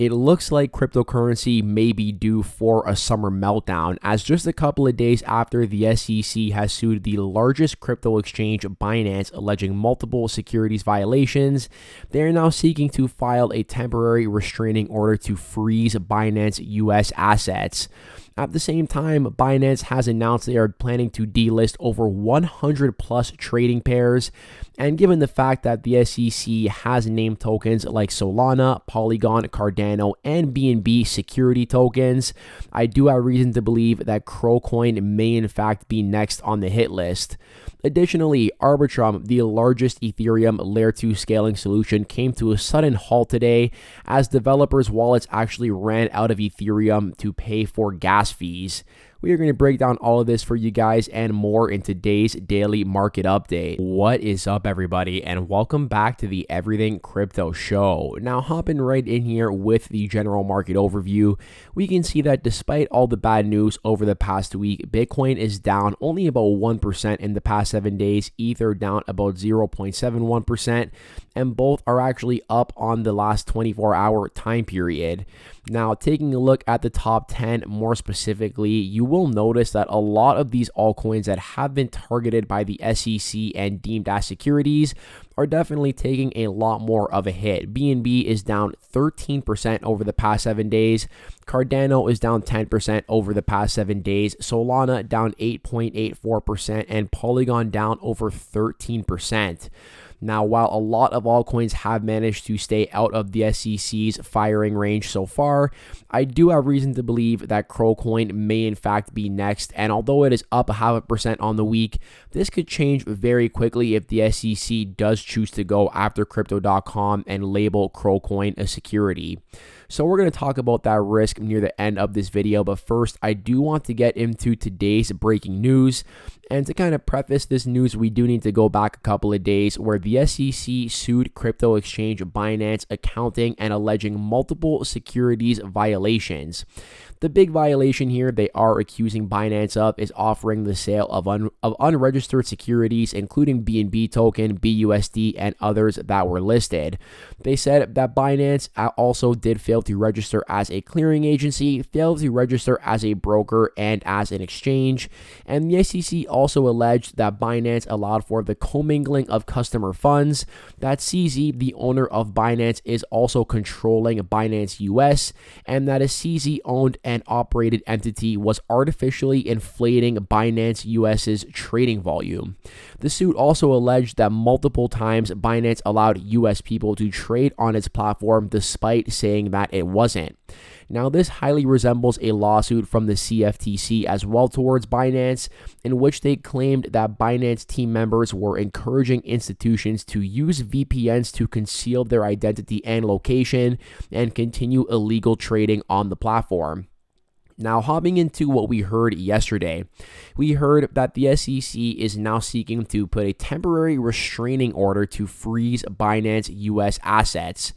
It looks like cryptocurrency may be due for a summer meltdown, as just a couple of days after the SEC has sued the largest crypto exchange, BINANCE, alleging multiple securities violations, they are now seeking to file a temporary restraining order to freeze BINANCE US assets. At the same time, BINANCE has announced they are planning to delist over 100 plus trading pairs, and given the fact that the SEC has named tokens like Solana, Polygon, Cardano, and BNB security tokens, I do have reason to believe that CRO coin may in fact be next on the hit list. Additionally, ARBITRUM, the largest Ethereum Layer 2 scaling solution, came to a sudden halt today as developers' wallets actually ran out of Ethereum to pay for gas fees. We are going to break down all of this for you guys and more in today's daily market update. What is up, everybody, and welcome back to the Everything Crypto Show. Now, hopping right in here with the general market overview, we can see that despite all the bad news over the past week, Bitcoin is down only about 1% in the past 7 days, Ether down about 0.71%, and both are actually up on the last 24-hour time period. Now, taking a look at the top 10 more specifically, you will notice that a lot of these altcoins that have been targeted by the SEC and deemed as securities are definitely taking a lot more of a hit. BNB is down 13% over the past 7 days. Cardano is down 10% over the past 7 days. Solana down 8.84%, and Polygon down over 13%. Now, while a lot of altcoins have managed to stay out of the SEC's firing range so far, I do have reason to believe that CRO coin may in fact be next, and although it is up 0.5% on the week, this could change very quickly if the SEC does choose to go after Crypto.com and label CRO coin a security. So we're going to talk about that risk near the end of this video, but first I do want to get into today's breaking news. And to kind of preface this news, we do need to go back a couple of days where the SEC sued crypto exchange BINANCE, accounting and alleging multiple securities violations. The big violation here they are accusing BINANCE of is offering the sale of unregistered securities, including BNB token, BUSD, and others that were listed. They said that BINANCE also did fail to register as a clearing agency, failed to register as a broker and as an exchange, and the SEC also alleged that BINANCE allowed for the commingling of customer funds, that CZ, the owner of BINANCE, is also controlling BINANCE US, and that a CZ-owned and operated entity was artificially inflating BINANCE US's trading volume. The suit also alleged that multiple times BINANCE allowed US people to trade on its platform despite saying that it wasn't. Now, this highly resembles a lawsuit from the CFTC as well towards BINANCE, in which they claimed that BINANCE team members were encouraging institutions to use VPNs to conceal their identity and location and continue illegal trading on the platform. Now, hopping into what we heard yesterday, we heard that the SEC is now seeking to put a temporary restraining order to freeze BINANCE US assets.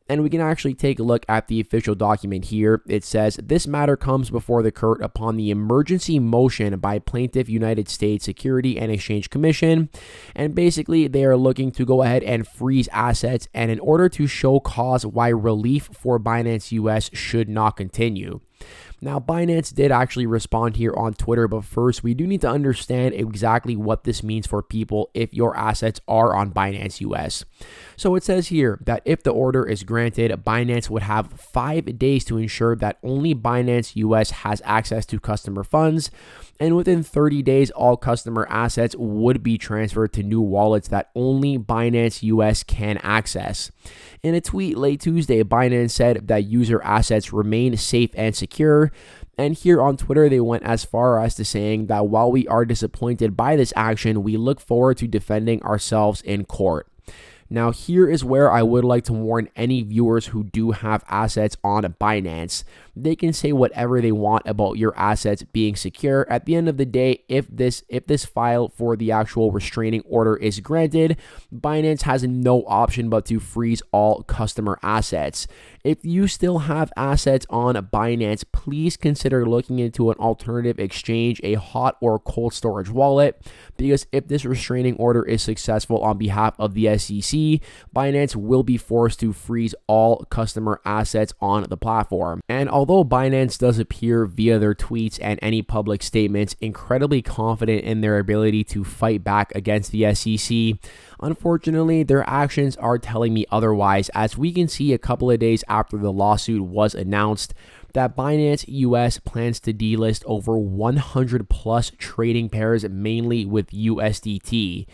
And we can actually take a look at the official document here. It says, this matter comes before the court upon the emergency motion by Plaintiff United States Security and Exchange Commission. And basically, they are looking to go ahead and freeze assets, and in order to show cause why relief for BINANCE US should not continue. Now, BINANCE did actually respond here on Twitter, but first, we do need to understand exactly what this means for people if your assets are on BINANCE US. So it says here that if the order is granted, BINANCE would have 5 days to ensure that only BINANCE US has access to customer funds, and within 30 days, all customer assets would be transferred to new wallets that only BINANCE US can access. In a tweet late Tuesday, BINANCE said that user assets remain safe and secure. And here on Twitter, they went as far as to saying that while we are disappointed by this action, we look forward to defending ourselves in court. Now, here is where I would like to warn any viewers who do have assets on BINANCE. They can say whatever they want about your assets being secure. At the end of the day, if this file for the actual restraining order is granted, BINANCE has no option but to freeze all customer assets. If you still have assets on BINANCE, please consider looking into an alternative exchange, a hot or cold storage wallet, because if this restraining order is successful on behalf of the SEC, SEC, Binance will be forced to freeze all customer assets on the platform. And although Binance does appear via their tweets and any public statements incredibly confident in their ability to fight back against the SEC, unfortunately, their actions are telling me otherwise, as we can see a couple of days after the lawsuit was announced that Binance US plans to delist over 100 plus trading pairs, mainly with USDT.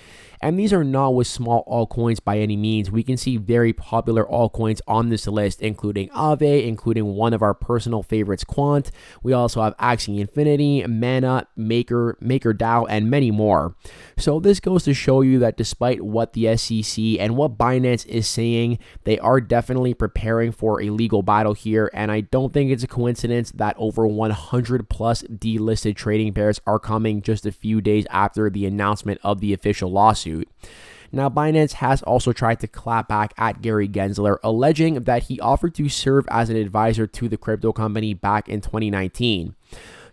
And these are not with small altcoins by any means. We can see very popular altcoins on this list, including Aave, including one of our personal favorites, Quant. We also have Axie Infinity, Mana, MakerDAO, and many more. So this goes to show you that despite what the SEC and what Binance is saying, they are definitely preparing for a legal battle here. And I don't think it's a coincidence that over 100 plus delisted trading pairs are coming just a few days after the announcement of the official lawsuit. Now, Binance has also tried to clap back at Gary Gensler, alleging that he offered to serve as an advisor to the crypto company back in 2019.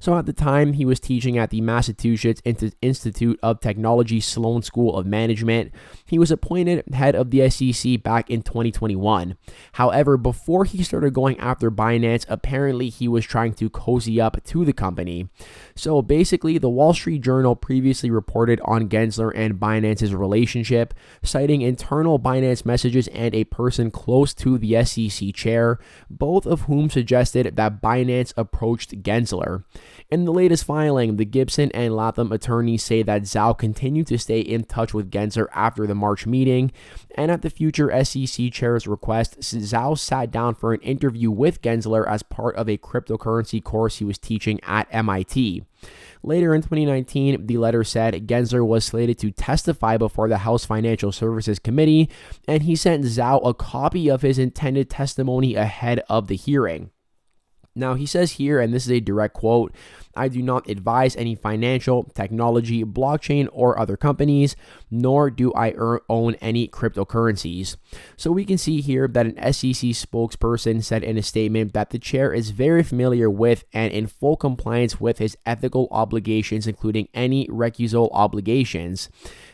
So at the time, he was teaching at the Massachusetts Institute of Technology Sloan School of Management. He was appointed head of the SEC back in 2021. However, before he started going after Binance, apparently he was trying to cozy up to the company. So basically, the Wall Street Journal previously reported on Gensler and Binance's relationship, citing internal Binance messages and a person close to the SEC chair, both of whom suggested that Binance approached Gensler. In the latest filing, the Gibson and Latham attorneys say that Zhao continued to stay in touch with Gensler after the March meeting, and at the future SEC chair's request, Zhao sat down for an interview with Gensler as part of a cryptocurrency course he was teaching at MIT. Later in 2019, the letter said Gensler was slated to testify before the House Financial Services Committee, and he sent Zhao a copy of his intended testimony ahead of the hearing. Now, he says here, and this is a direct quote, "I do not advise any financial, technology, blockchain, or other companies, nor do I own any cryptocurrencies." So we can see here that an SEC spokesperson said in a statement that the chair is very familiar with and in full compliance with his ethical obligations, including any recusal obligations.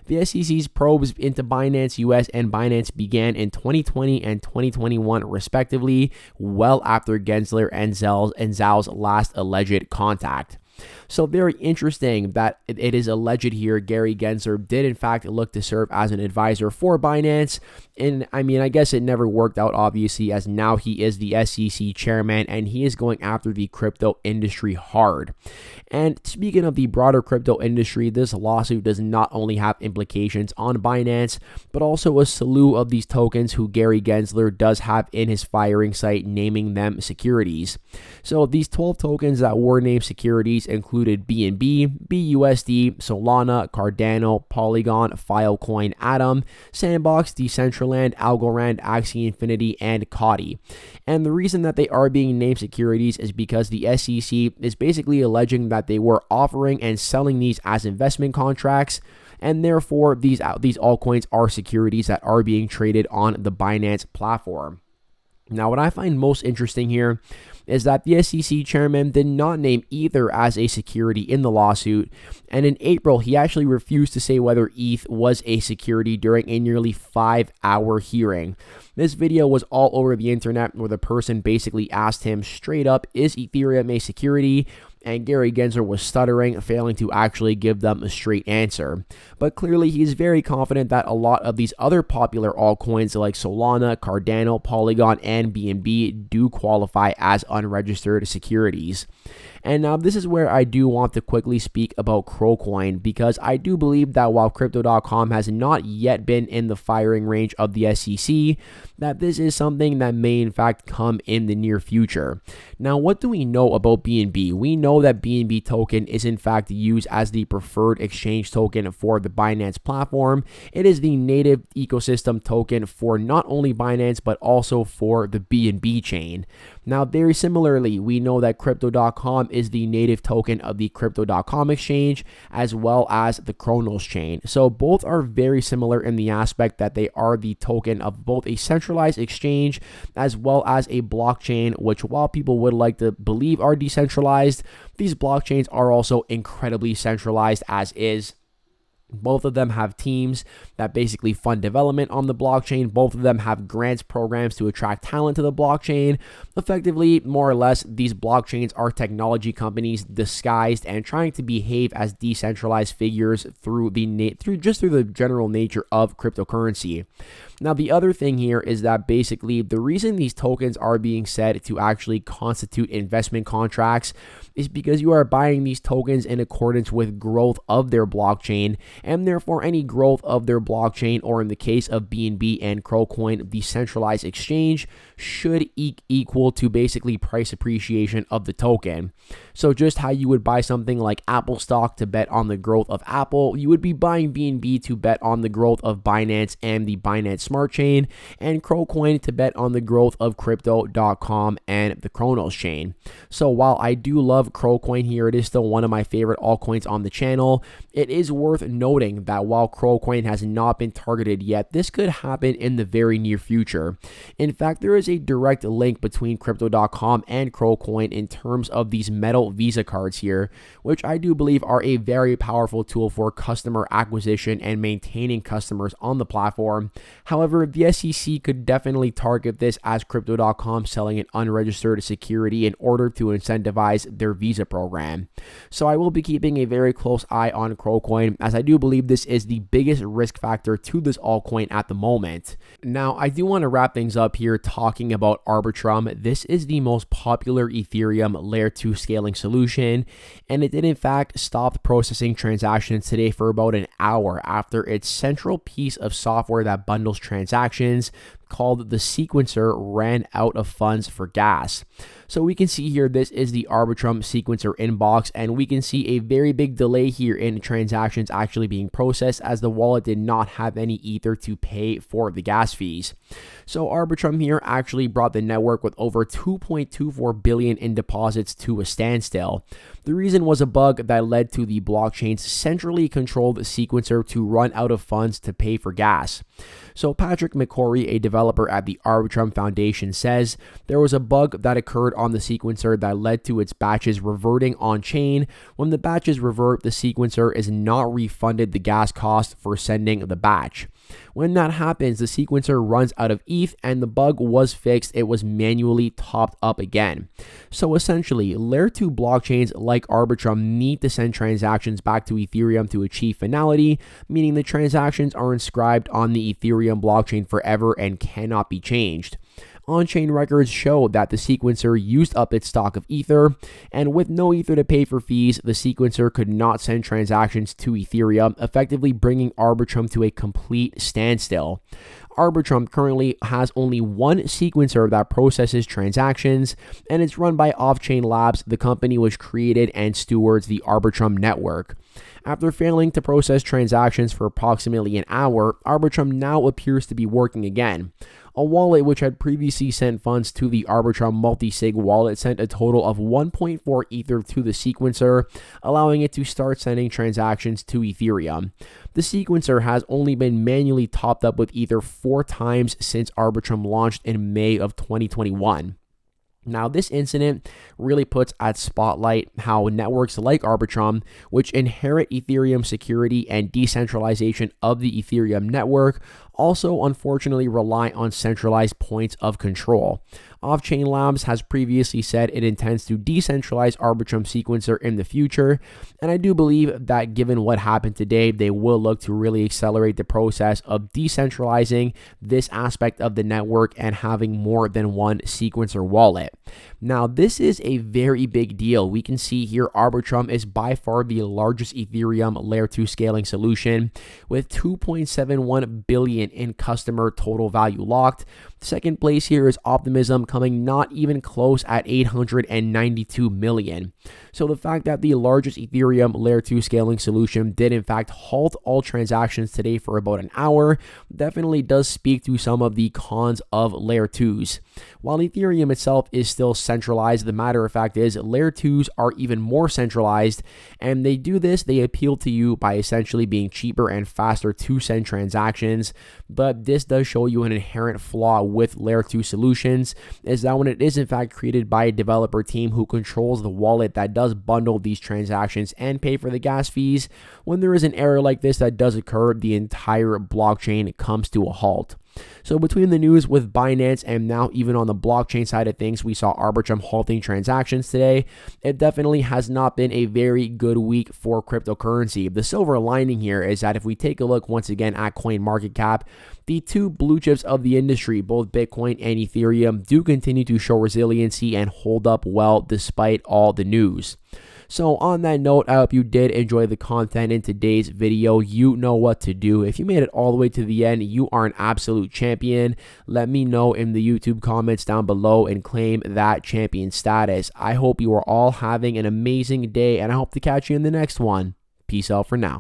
The SEC's probes into Binance US and Binance began in 2020 and 2021 respectively, well after Gensler and Zhao's last alleged contact. So very interesting that it is alleged here Gary Gensler did in fact look to serve as an advisor for Binance. And I mean, I guess it never worked out, obviously, as now he is the SEC chairman and he is going after the crypto industry hard. And speaking of the broader crypto industry, this lawsuit does not only have implications on Binance, but also a slew of these tokens who Gary Gensler does have in his firing site, naming them securities. So these 12 tokens that were named securities included BNB, BUSD, Solana, Cardano, Polygon, Filecoin, Atom, Sandbox, Decentraland, Algorand, Axie Infinity, and Kati. And the reason that they are being named securities is because the SEC is basically alleging that they were offering and selling these as investment contracts, and therefore these altcoins are securities that are being traded on the Binance platform. Now, what I find most interesting here is that the SEC chairman did not name Ether as a security in the lawsuit, and in April, he actually refused to say whether ETH was a security during a nearly 5-hour hearing. This video was all over the internet where the person basically asked him straight up, is Ethereum a security? And Gary Gensler was stuttering, failing to actually give them a straight answer. But clearly, he's very confident that a lot of these other popular altcoins like Solana, Cardano, Polygon, and BNB do qualify as unregistered securities. And now this is where I do want to quickly speak about CRO because I do believe that while Crypto.com has not yet been in the firing range of the SEC, that this is something that may in fact come in the near future. Now, what do we know about BNB? We know that BNB token is in fact used as the preferred exchange token for the Binance platform. It is the native ecosystem token for not only Binance but also for the BNB chain. Now, very similarly, we know that Crypto.com is the native token of the Crypto.com exchange as well as the Chronos chain. So both are very similar in the aspect that they are the token of both a centralized exchange as well as a blockchain, which while people would like to believe are decentralized, these blockchains are also incredibly centralized as is. Both of them have teams that basically fund development on the blockchain. Both of them have grants programs to attract talent to the blockchain. Effectively, more or less, these blockchains are technology companies disguised and trying to behave as decentralized figures through the general nature of cryptocurrency. Now, the other thing here is that basically the reason these tokens are being said to actually constitute investment contracts is because you are buying these tokens in accordance with growth of their blockchain, and therefore any growth of their blockchain, or in the case of BNB and CROcoin, the centralized exchange, should equal to basically price appreciation of the token. So just how you would buy something like Apple stock to bet on the growth of Apple, you would be buying BNB to bet on the growth of Binance and the Binance Smart Chain, and CROcoin to bet on the growth of Crypto.com and the Kronos chain. So while I do love CROcoin here, it is still one of my favorite altcoins on the channel. It is worth noting that while CROcoin has not been targeted yet, this could happen in the very near future. In fact, there is a direct link between Crypto.com and CROcoin in terms of these metal Visa cards here, which I do believe are a very powerful tool for customer acquisition and maintaining customers on the platform. However, the SEC could definitely target this as Crypto.com selling an unregistered security in order to incentivize their Visa program. So I will be keeping a very close eye on CROcoin, as I do believe this is the biggest risk factor to this altcoin at the moment. Now, I do want to wrap things up here talking about ARBITRUM. This is the most popular Ethereum layer 2 scaling solution, and it did in fact stop processing transactions today for about an hour after its central piece of software that bundles transactions, called the sequencer, ran out of funds for gas. So we can see here, this is the ARBITRUM sequencer inbox, and we can see a very big delay here in transactions actually being processed, as the wallet did not have any Ether to pay for the gas fees. So ARBITRUM here actually brought the network with over 2.24 billion in deposits to a standstill. The reason was a bug that led to the blockchain's centrally controlled sequencer to run out of funds to pay for gas. So Patrick McCory, a developer at the ARBITRUM Foundation, says there was a bug that occurred on the sequencer that led to its batches reverting on chain. When the batches revert, the sequencer is not refunded the gas cost for sending the batch. When that happens, the sequencer runs out of ETH, and the bug was fixed. It was manually topped up again. So essentially, layer 2 blockchains like ARBITRUM need to send transactions back to Ethereum to achieve finality, meaning the transactions are inscribed on the Ethereum blockchain forever and cannot be changed. On-chain records show that the sequencer used up its stock of Ether, and with no Ether to pay for fees, the sequencer could not send transactions to Ethereum, effectively bringing ARBITRUM to a complete standstill. ARBITRUM currently has only one sequencer that processes transactions, and it's run by Off-Chain Labs, the company which created and stewards the ARBITRUM network. After failing to process transactions for approximately an hour, ARBITRUM now appears to be working again. A wallet which had previously sent funds to the ARBITRUM multi-sig wallet sent a total of 1.4 Ether to the sequencer, allowing it to start sending transactions to Ethereum. The sequencer has only been manually topped up with Ether 4 times since ARBITRUM launched in May of 2021. Now, this incident really puts at spotlight how networks like ARBITRUM, which inherit Ethereum security and decentralization of the Ethereum network, also unfortunately rely on centralized points of control. Off-Chain Labs has previously said it intends to decentralize ARBITRUM sequencer in the future, and I do believe that given what happened today, they will look to really accelerate the process of decentralizing this aspect of the network and having more than one sequencer wallet. Now, this is a very big deal. We can see here ARBITRUM is by far the largest Ethereum layer 2 scaling solution, with 2.71 billion in customer total value locked. Second place here is Optimism, coming not even close at 892 million. So the fact that the largest Ethereum layer 2 scaling solution did in fact halt all transactions today for about an hour definitely does speak to some of the cons of layer 2s. While Ethereum itself is still centralized, the matter matter of fact is layer 2s are even more centralized, and they appeal to you by essentially being cheaper and faster to send transactions. But this does show you an inherent flaw with layer 2 solutions, is that when it is in fact created by a developer team who controls the wallet that does bundle these transactions and pay for the gas fees, when there is an error like this that does occur, the entire blockchain comes to a halt. So between the news with Binance and now even on the blockchain side of things, we saw ARBITRUM halting transactions today. It definitely has not been a very good week for cryptocurrency. The silver lining here is that if we take a look once again at CoinMarketCap, the two blue chips of the industry, both Bitcoin and Ethereum, do continue to show resiliency and hold up well despite all the news. So on that note, I hope you did enjoy the content in today's video. You know what to do. If you made it all the way to the end, you are an absolute champion. Let me know in the YouTube comments down below and claim that champion status. I hope you are all having an amazing day, and I hope to catch you in the next one. Peace out for now.